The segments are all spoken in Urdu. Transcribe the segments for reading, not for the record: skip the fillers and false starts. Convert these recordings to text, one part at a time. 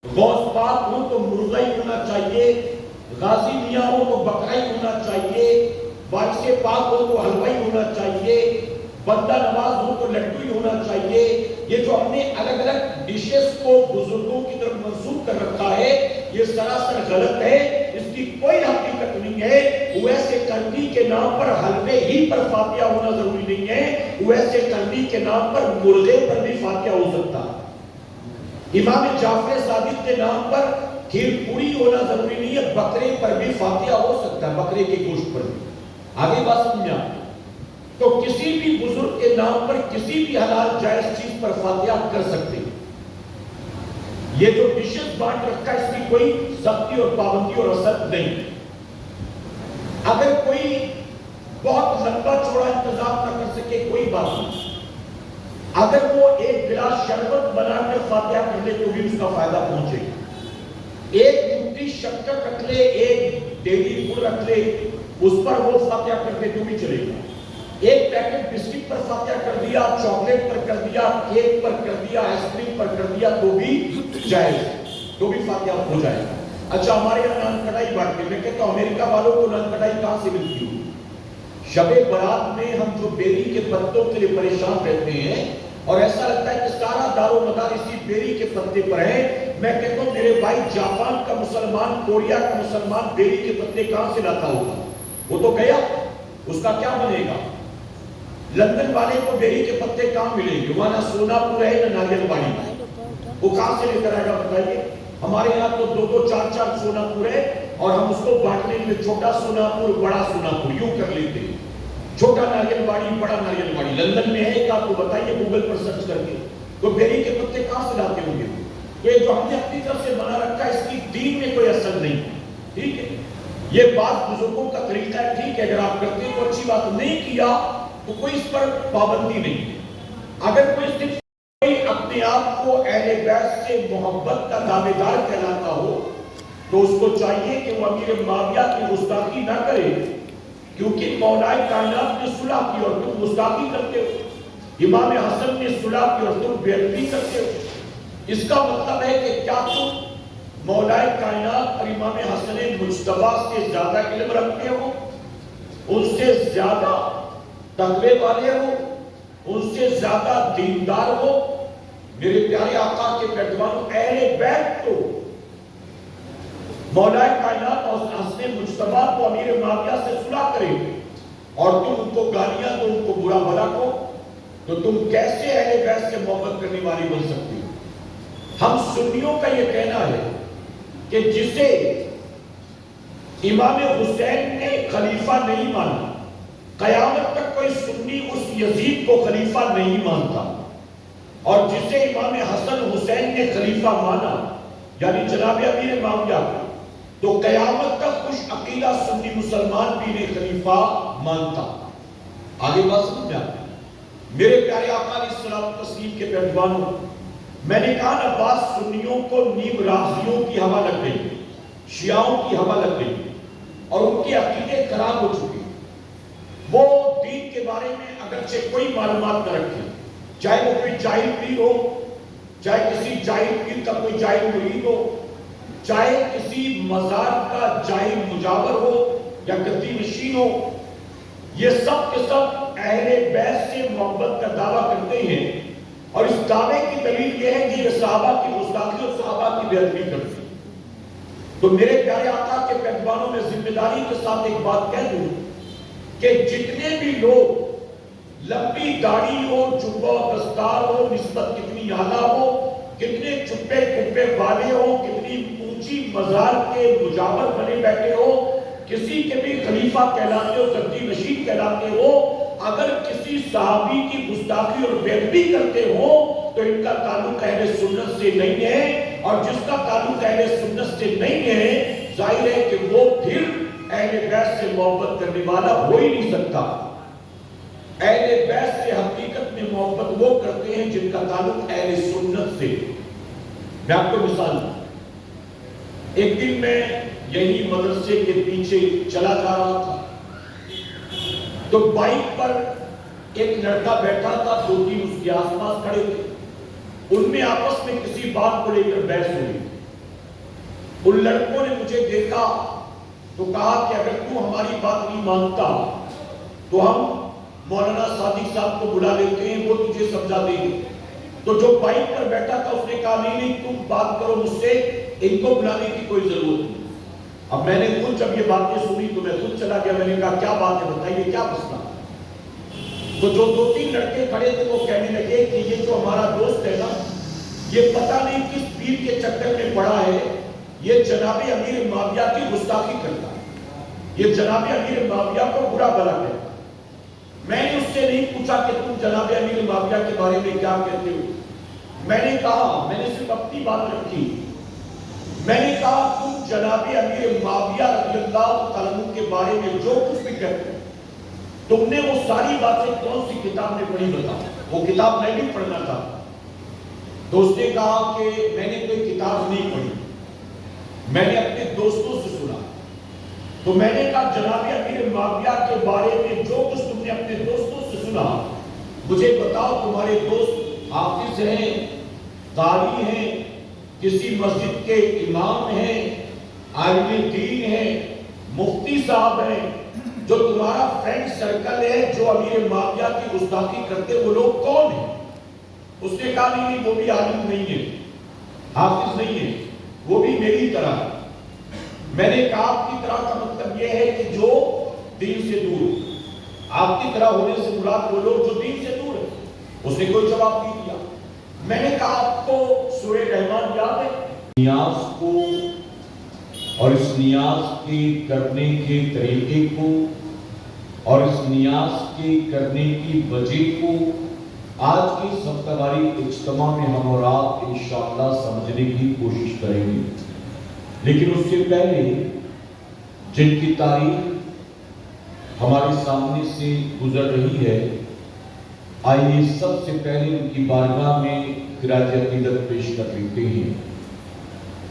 غوث پاک ہو تو مرغا ہی ہونا چاہیے، غازی میاں ہو تو بکرا ہی ہونا چاہیے، وارث پاک ہو تو حلوہ ہی ہونا چاہیے، بندہ نواز ہو تو لڈو ہی ہونا چاہیے۔ یہ جو ہم نے الگ الگ ڈشز کو بزرگوں کی طرف منسوب کر رکھا ہے، یہ سراسر غلط ہے، اس کی کوئی حقیقت نہیں ہے۔ ویسے کرنی کے نام پر حلوے ہی پر فاتحہ ہونا ضروری نہیں ہے، ویسے کرنی کے نام پر مرغے پر بھی فاتحہ ہو سکتا ہے۔ امام جعفر صادق کے نام پر کھیر پوری ہونا ضروری نہیں ہے، بکرے پر بھی فاتحہ ہو سکتا ہے، بکرے کے گوشت پر بھی۔ آگے بات سمجھا؟ تو کسی بھی بزرگ کے نام پر کسی بھی حلال جائز چیز پر فاتحہ کر سکتے ہیں۔ یہ جو ڈشز بانٹ رکھا ہے، اس کی کوئی سختی اور پابندی اور اثر نہیں۔ اگر کوئی بہت لمبا چوڑا انتظام نہ کر سکے، کوئی بات نہیں، اگر وہ ایک گلاس شربت بنا کر فاتحہ کر لے تو بھی اس کا فائدہ پہنچے گا۔ ایک مٹھی شکر رکھ لے، ایک ڈیری گڑ رکھ لے، اس پر وہ فاتحہ کر دے تو بھی چلے گا۔ ایک پیکٹ بسکٹ پر فاتحہ کر دیا، چاکلیٹ پر کر دیا، کیک پر کر دیا، آئس کریم پر کر دیا تو بھی جائز، تو بھی فاتحہ ہو جائے گا۔ اچھا، ہمارے یہاں نان کڑھائی بانٹتے ہیں، میں کہتا ہوں امریکہ والوں کو نان کڑھائی کہاں سے ملتی ہوگی؟ شب برات میں ہم جو بیری کے پتوں کے لیے پریشان رہتے ہیں اور ایسا لگتا ہے کہ سارا دار و مدار اسی بیری کے پتے پر ہے، میں کہتا ہوں میرے بھائی جاپان کا مسلمان، کوریا کا مسلمان بیری کے پتے کہاں سے لاتا ہوگا؟ وہ تو گیا، اس کا کیا بنے گا؟ لندن والے کو بیری کے پتے کہاں ملیں گے؟ وہاں نہ سونا پور ہے نہ ناریل واڑی، وہ کہاں سے لے کر آئے گا بتائیے؟ ہمارے یہاں تو دو دو چار چار سونا پور ہے اور ہم اس کو بانٹنے میں چھوٹا سونا پور بڑا سونا پور یوں کر لیتے ہیں، چھوٹا ناریل واڑی بڑا ناریل واڑی۔ لندن میں ہے آپ کو بتائیے گوگل پر سرچ کر کے، تو بیری کے پتے کہاں سے لاتے ہوں گے؟ یہ جو ہم نے اپنی طرف سے بنا رکھا ہے، اس کی دین میں کوئی اثر نہیں ہے، ٹھیک ہے؟ یہ بات بزرگوں کا طریقہ ہے، ٹھیک ہے، اگر آپ کرتے ہیں تو اچھی بات، نہیں کیا تو کوئی اس پر پابندی نہیں ہے۔ اگر کوئی صرف اپنے آپ کو اہل بیت سے محبت کا دعوے دار کہلاتا ہو تو اس کو چاہیے کہ وہ امیر معاویہ کی گستاخی نہ کرے، کیونکہ مولا کائنات نے صلح کی اور تم گستاخی کرتے ہو، امام حسن نے صلح کی اور تم بے ادبی کرتے ہو۔ اس کا مطلب ہے کہ کیا تم مولا کائنات اور امام حسن مجتبی سے زیادہ علم رکھتے ہو، ان سے زیادہ تقوی والے ہو، ان سے زیادہ دیندار ہو؟ میرے پیارے آقا کے پیروانوں، اہل بیت تو مولا کائنات اور حسن مجتبی کو امیر معاویہ سے صلح کرے اور تم ان کو گالیاں دو، ان کو برا بھلا کو، تو تم کیسے اہل بیت سے محبت کرنے والی بن سکتی ہو؟ ہم سنیوں کا یہ کہنا ہے کہ جسے امام حسین نے خلیفہ نہیں مانا، قیامت تک کوئی سنی اس یزید کو خلیفہ نہیں مانتا، اور جسے امام حسن حسین نے خلیفہ مانا یعنی جناب امیر معاویہ، تو قیامت تک خوش عقیدہ سنی مسلمان بھی انہیں خلیفہ مانتا۔ آگے بات سمجھا؟ میرے پیارے آقا علیہ السلام تسلیم کے پیروانوں، میں نے کہا نا بعض سنیوں کو نیم رافضیوں کی ہوا لگ گئی، شیعوں کی ہوا لگ گئی اور ان کے عقیدے خراب ہو چکے۔ وہ دین کے بارے میں اگرچہ کوئی معلومات نہ رکھیں، چاہے وہ کوئی جاہل پیر ہو، چاہے کسی جاہل پیر کا کوئی جاہل مرید ہو، چاہے کسی مزار کا جاہل مجاور ہو یا گدی نشین ہو، یہ سب کے سب اہل بیت سے محبت کا دعویٰ کرتے ہیں، اور اس دعوے کی دلیل یہ ہے کہ یہ صحابہ کی گستاخی اور صحابہ کی بے ادبی کرتے ہیں۔ تو میرے پیارے آقا کے پیروانوں میں ذمہ داری کے ساتھ ایک بات کہہ دوں کہ جتنے بھی لوگ لمبی داڑھی ہو، جبہ دستار ہو، نسبت کتنی اعلیٰ ہو، کتنے چھپے کپے والے ہو، کتنی اونچی مزار کے مجاور بنے بیٹھے ہو، کسی کے بھی خلیفہ کہلاتے ہو، گدی نشین کہلاتے ہو، اگر کسی صحابی کی گستاخی اور بے ادبی کرتے ہو تو ان کا تعلق اہل سنت سے نہیں ہے، اور جس کا تعلق اہل سنت سے نہیں ہے ظاہر ہے کہ وہ پھر اہل بیت سے محبت کرنے والا ہو ہی نہیں سکتا۔ اہل بیت سے حقیقت میں محبت وہ کرتے ہیں جن کا تعلق اہل سنت سے۔ میں آپ کو مثال دوں، ایک دن میں یہی مدرسے کے پیچھے چلا جا رہا تھا تو بائک پر ایک لڑکا بیٹھا تھا، دو تین اس کے آس پاس کھڑے تھے، ان میں آپس میں کسی بات کو لے کر بحث ہوئی۔ ان لڑکوں نے مجھے دیکھا تو کہا کہ اگر تو ہماری بات نہیں مانتا تو ہم مولانا صادق صاحب کو بلا لیتے ہیں، وہ تجھے سمجھا دیں گے۔ تو جو بائک پر بیٹھا تھا اس نے کہا نہیں تم بات کرو مجھ سے، ان کو بلانے کی کوئی ضرورت نہیں۔ اب میں نے خود جب یہ باتیں سنی تو میں خود چلا گیا، میں نے کہا کیا بات ہے بتائیے کیا مسئلہ۔ تو جو 2-3 لڑکے کھڑے تھے وہ کہنے لگے کہ یہ جو ہمارا دوست ہے نا، یہ پتہ نہیں کس پیر کے چکر میں پڑا ہے، یہ جناب امیر معاویہ کی گستاخی کرتا ہے، یہ جناب امیر معاویہ کو برا بھلا کہتا ہے۔ میں نے اس سے نہیں پوچھا کہ تم جناب امیر معاویہ کے بارے میں کیا کہتے ہو، میں نے کہا، میں نے صرف اپنی بات رکھی، میں نے کہا تم جناب امیر معاویہ رضی اللہ عنہ کے بارے میں جو کچھ بھی کہتے ہو، تم نے وہ ساری باتیں کون سی کتاب میں پڑھی بتا؟ وہ کتاب میں بھی پڑھنا تھا۔ تو اس نے کہا کہ میں نے کوئی کتاب نہیں پڑھی، میں نے اپنے دوستوں سے سنا۔ تو میں نے کہا جناب امیر معاویہ کے بارے میں جو کچھ تم نے اپنے دوستوں سے سنا مجھے بتاؤ، تمہارے دوست حافظ ہیں، قاری ہیں، کسی مسجد کے امام ہیں، عالم دین ہیں، مفتی صاحب ہیں، جو تمہارا فرینڈ سرکل ہے جو امیر معاویہ کی گستاخی کرتے وہ لوگ کون ہیں؟ اس نے کہا نہیں وہ بھی عالم نہیں ہے، حافظ نہیں ہے، وہ بھی میری طرح ہے۔ میں نے کہا آپ کی طرح کا مطلب یہ ہے کہ جو دین سے دور ہے، آپ کی طرح ہونے سے مراد وہ لوگ جو دین سے دور ہے۔ اس نے کوئی جواب نہیں دیا۔ میں نے کہا آپ کو سورہ رحمان یاد ہے؟ نیاز کو اور اس نیاز کے کرنے کے طریقے کو اور اس نیاز کے کرنے کی وجہ کو آج کی ہفتہ واری اجتماع میں ہم اور آپ انشاءاللہ سمجھنے کی کوشش کریں گے۔ لیکن اس سے پہلے جن کی تاریخ ہمارے سامنے سے گزر رہی ہے، آئیے سب سے پہلے ان کی بارگاہ میں خراج عقیدت پیش کر لیتے ہیں۔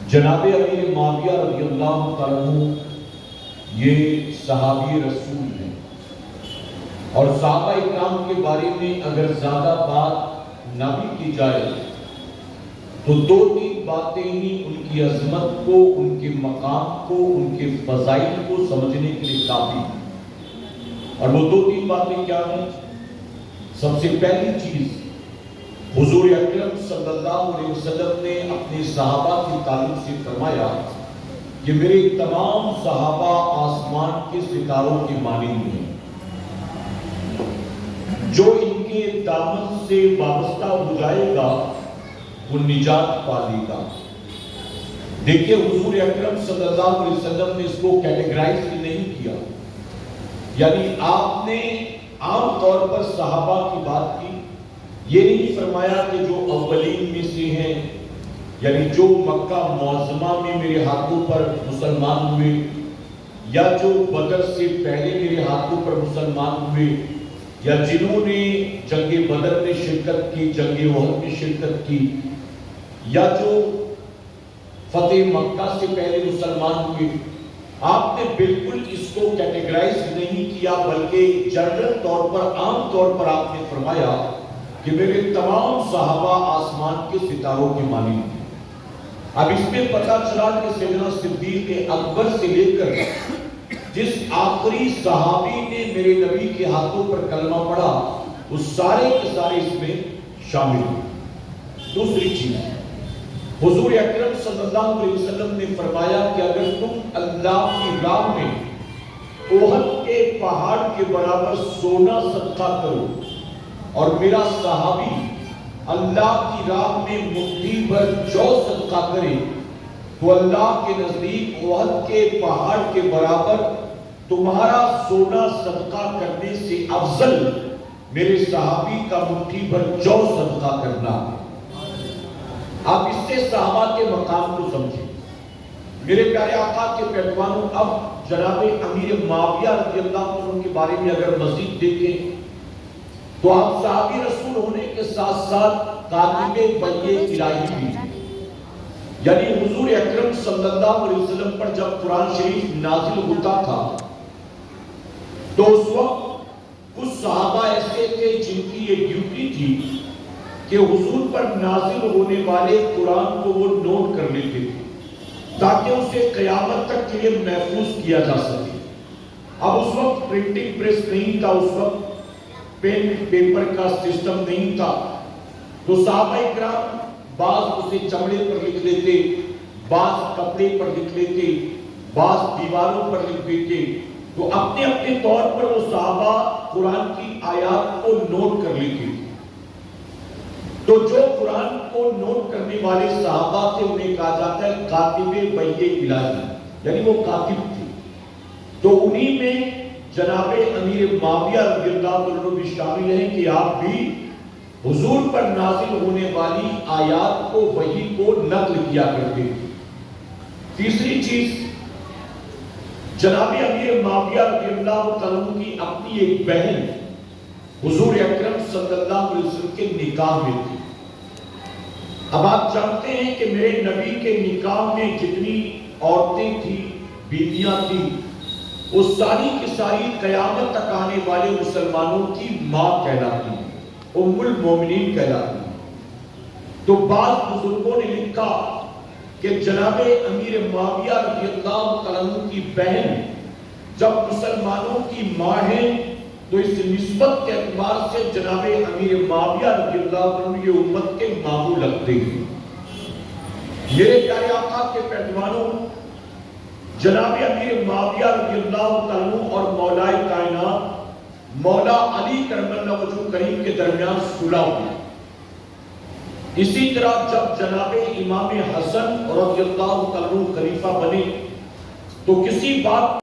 جناب امیر معاویہ رضی اللہ عنہ یہ صحابی رسول ہیں، اور صحابہ اکرام کے بارے میں اگر زیادہ بات نہ بھی کی جائے تو 2-3 باتیں ہی ان کی عظمت کو، ان کے مقام کو، ان کے فضائل کو سمجھنے کے لیے کافی ہیں۔ اور وہ 2-3 باتیں کیا ہیں؟ سب سے پہلی چیز، حضور اکرم صلی اللہ علیہ وسلم نے اپنے صحابہ کے تعلق سے فرمایا کہ میرے تمام صحابہ آسمان کے ستاروں کے مانند ہیں، جو ان کے دامن سے وابستہ ہو جائے گا وہ نجات پا لے گا۔ دیکھیے حضور اکرم صلی اللہ علیہ وسلم نے اس کو کیٹیگرائز نہیں کیا، یعنی آپ نے عام طور پر صحابہ کی بات کی، یہ نہیں فرمایا کہ جو اولین میں سے ہیں، یعنی جو مکہ معظمہ میں میرے ہاتھوں پر مسلمان ہوئے، یا جو بدر سے پہلے میرے ہاتھوں پر مسلمان ہوئے، یا جنہوں نے جنگ بدر میں شرکت کی، جنگ احد میں شرکت کی، یا جو فتح مکہ سے پہلے مسلمان ہوئے۔ آپ نے بالکل اس کو کیٹیگرائز نہیں کیا، بلکہ جنرل طور پر، عام طور پر آپ نے فرمایا کہ میرے تمام صحابہ آسمان کے ستاروں کے مانند ہیں۔ اب اس میں پتہ چلا کہ سیدنا صدیق اکبر سے لے کر جس آخری صحابی نے میرے نبی کے ہاتھوں پر کلمہ پڑھا وہ سارے کے سارے اس میں شامل ہیں۔ دوسری چیز، حضور اکرم صلی اللہ علیہ وسلم نے فرمایا کہ اگر تم اللہ کی راہ میں احد کے پہاڑ کے برابر سونا صدقہ کرو اور میرا صحابی اللہ کی راہ میں مٹھی بھر جو صدقہ کرے تو اللہ کے نزدیک احد کے پہاڑ کے برابر تمہارا سونا صدقہ کرنے سے افضل میرے صحابی کا مٹھی بھر جو صدقہ کرنا ہے۔ آپ اس سے صحابہ کے مقام کو سمجھیں۔ میرے پیارے آقا کے پیروانوں، اب جناب امیر معاویہ رضی اللہ عنہ کے بارے میں اگر مزید دیکھیں تو آپ صحابی رسول ہونے کے ساتھ ساتھ کاتب وحی الہی بھی، یعنی حضور اکرم صلی اللہ علیہ وسلم پر جب قرآن شریف نازل ہوتا تھا تو اس وقت کچھ صحابہ ایسے تھے جن کی یہ ڈیوٹی تھی کہ حضور پر نازل ہونے والے قرآن کو وہ نوٹ کر لیتے تھے، تاکہ اسے قیامت تک کے لیے محفوظ کیا جا سکے۔ اب اس وقت پرنٹنگ پریس نہیں تھا، اس وقت پین پیپر کا سسٹم نہیں تھا، تو صحابہ اکرام بعض اسے چمڑے پر لکھ لیتے، بعض کپڑے پر لکھ لیتے، بعض دیواروں پر لکھ دیتے۔ تو اپنے اپنے طور پر وہ صحابہ قرآن کی آیات کو نوٹ کر لیتے تھے۔ تو جو قرآن کو نوٹ کرنے والے صحابہ تھے انہیں کہا جاتا ہے کاتب وحی الہی، یعنی وہ کاتب تھے۔ تو انہی میں جناب امیر معاویہ رضی اللہ عنہ بھی شامل ہیں کہ آپ بھی حضور پر نازل ہونے والی آیات کو وحی کو نقل کیا کرتے تھے۔ تیسری چیز، جناب امیر معاویہ رضی اللہ عنہ کی اپنی ایک بہن حضور اکرم صلی اللہ علیہ وسلم کے نکاح میں تھی۔ اب آپ جانتے ہیں کہ میرے نبی کے نکاح میں جتنی عورتیں تھیں، بیویاں تھیں، وہ ساری کی ساری قیامت تک آنے والے مسلمانوں کی ماں کہلاتی ہیں، ام المومنین کہلاتی ہیں۔ تو بعض بزرگوں نے لکھا کہ جناب امیر معاویہ رضی اللہ عنہ کی بہن جب مسلمانوں کی ماں ہے تو اس نسبت کے اعتبار سے جناب امیر معاویہ رضی اللہ عنہ یہ امت کے ماموں لگتے ہیں۔ میرے پیارے آقا کے پہلوانوں، جناب امیر معاویہ رضی اللہ عنہ اور مولا کائنات مولا علی کرم اللہ وجہ کریم کے درمیان صلح ہوئی۔ اسی طرح جب جناب امام حسن رضی اللہ عنہ خلیفہ بنے تو کسی بات